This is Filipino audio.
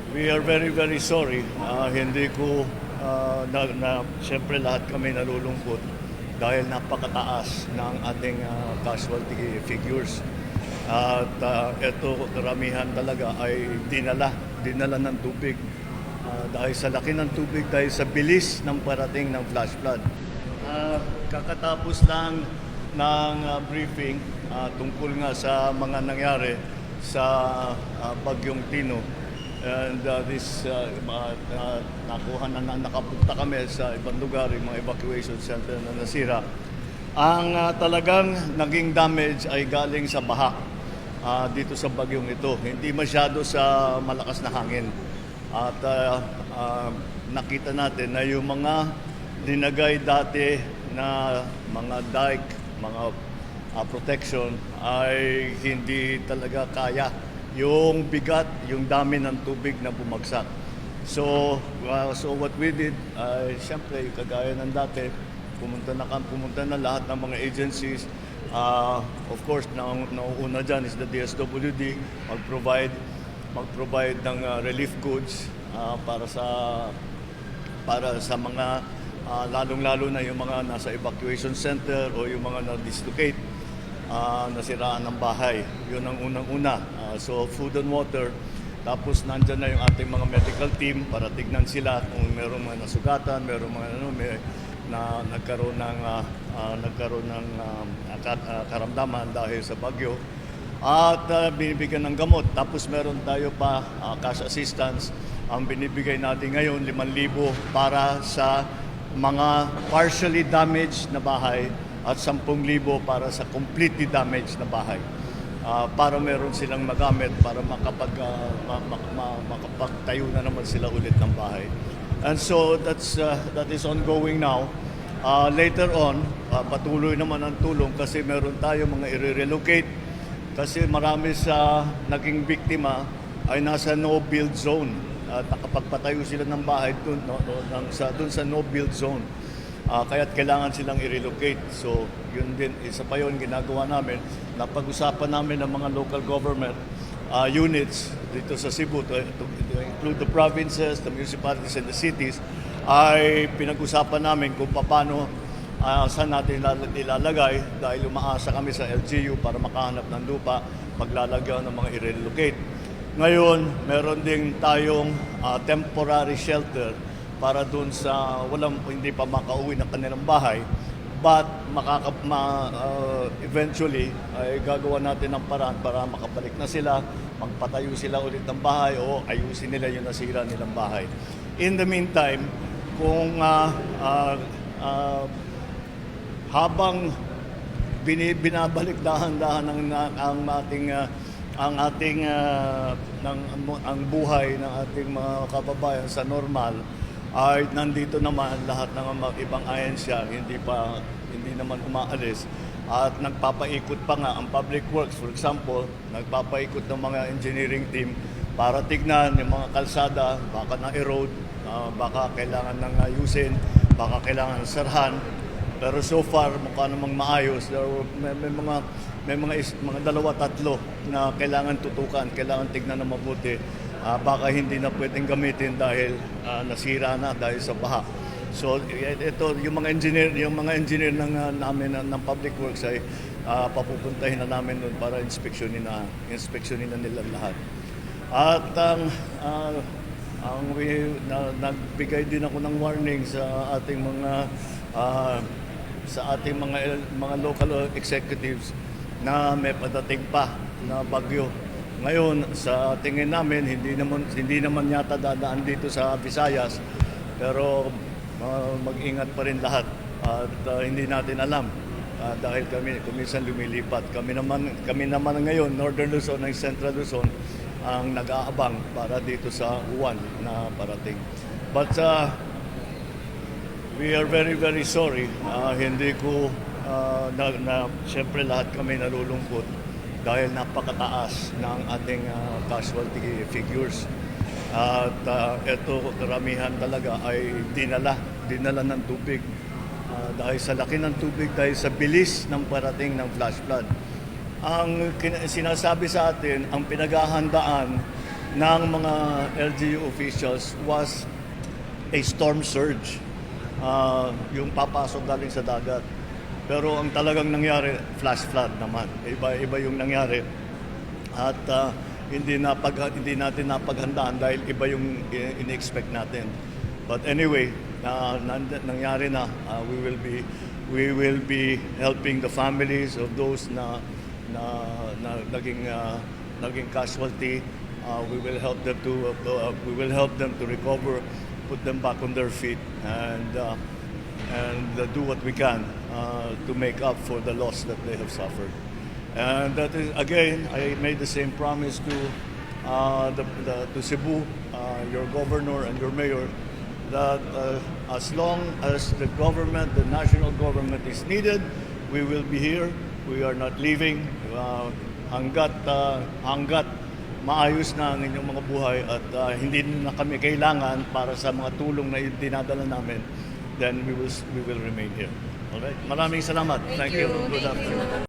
We are very, very sorry. Hindi ko, siyempre lahat kami nalulungkot dahil napakataas ng ating casualty figures. At ito, karamihan talaga ay dinala ng tubig. Dahil sa laki ng tubig, dahil sa bilis ng parating ng flash flood. Kakatapos lang ng briefing tungkol nga sa mga nangyari sa Bagyong Tino. And nakuha na nakapunta kami sa ibang lugar, yung mga evacuation center na nasira. Ang talagang naging damage ay galing sa baha dito sa bagyong ito. Hindi masyado sa malakas na hangin. At nakita natin na yung mga dinagay dati na mga dike, mga protection ay hindi talaga kaya yung bigat, yung dami ng tubig na bumagsak. So what we did, siyempre, kagaya ng dati, pumunta na lahat ng mga agencies. Of course, nauuna dyan is the DSWD, mag-provide ng relief goods para sa mga lalong-lalo na yung mga nasa evacuation center o yung mga na-dislocate, nasiraan ng bahay. Yun ang unang-una. So food and water. Tapos nandyan na yung ating mga medical team para tignan sila kung merong mga nasugatan, merong mga nagkaroon ng karamdaman dahil sa bagyo. At binibigyan ng gamot. Tapos meron tayo pa cash assistance. Ang binibigay natin ngayon, 5,000 para sa mga partially damaged na bahay at 10,000 para sa completely damaged na bahay. Para meron silang magamit para makapagtayo na naman sila ulit ng bahay. And so that is ongoing now. Later on, patuloy naman ang tulong kasi meron tayo mga i-relocate kasi marami sa naging biktima ay nasa no-build zone. At nakapagpatayo sila ng bahay dun sa no-build zone. Kaya't kailangan silang i-relocate. So, yun din, isa pa yun, ginagawa namin. Napag-usapan namin ng mga local government units dito sa Cebu, to include the provinces, the municipalities, and the cities, ay pinag-usapan namin kung paano saan natin ilalagay dahil umaasa kami sa LGU para makahanap ng lupa, maglalagyan ng mga i-relocate. Ngayon, meron din tayong temporary shelter para doon sa hindi pa makauwi ng kanilang bahay, but eventually ay gagawa natin ng paraan para makabalik na sila, magpatayo sila ulit ng bahay o ayusin nila yung nasira nilang bahay. In the meantime, kung habang binabalik dahan-dahan ang buhay ng ating mga kababayan sa normal, ay nandito naman lahat ng mga ibang ahensya hindi naman umaalis at nagpapaikot pa nga ang public works, for example, nagpapaikot ng mga engineering team para tignan yung mga kalsada, baka na-erode, baka kailangan ng ayusin, baka kailangan sarhan. Pero so far mukha namang maayos. May mga dalawa, tatlo na kailangan tutukan, kailangan tignan na mabuti. Baka hindi na pwedeng gamitin dahil nasira na dahil sa baha. So ito yung mga engineer namin ng public works ay papupuntahin na namin doon para inspeksyonin na nila lahat. At nagbigay din ako ng warning sa ating mga local executives na may padating pa na bagyo. Ngayon, sa tingin namin, hindi naman yata dadaan dito sa Visayas, pero mag-ingat pa rin lahat at hindi natin alam dahil kami minsan lumilipat. Kami naman ngayon, Northern Luzon and Central Luzon, ang nag-aabang para dito sa uwan na parating. But we are very, very sorry. Hindi ko, siyempre lahat kami nalulungkot dahil napakataas ng ating casualty figures. At ito, karamihan talaga ay dinala ng tubig. Dahil sa laki ng tubig, dahil sa bilis ng parating ng flash flood. Ang sinasabi sa atin, ang pinaghahandaan ng mga LGU officials was a storm surge. Yung papasok galing sa dagat. Pero ang talagang nangyari, flash flood naman. Iba yung nangyari. At hindi natin napaghandaan dahil iba yung in-expect natin. But anyway, nangyari na. We will be helping the families of those na naging casualty. We will help them to recover, put them back on their feet, and do what we can to make up for the loss that they have suffered. And that is, again, I made the same promise to to Cebu, your governor and your mayor, that as long as the national government is needed, we will be here. We are not leaving hanggat maayos na ang inyong mga buhay at hindi na kami kailangan para sa mga tulong na dinadala namin, then we will remain here. Alright? Maraming salamat. Thank you. Good afternoon.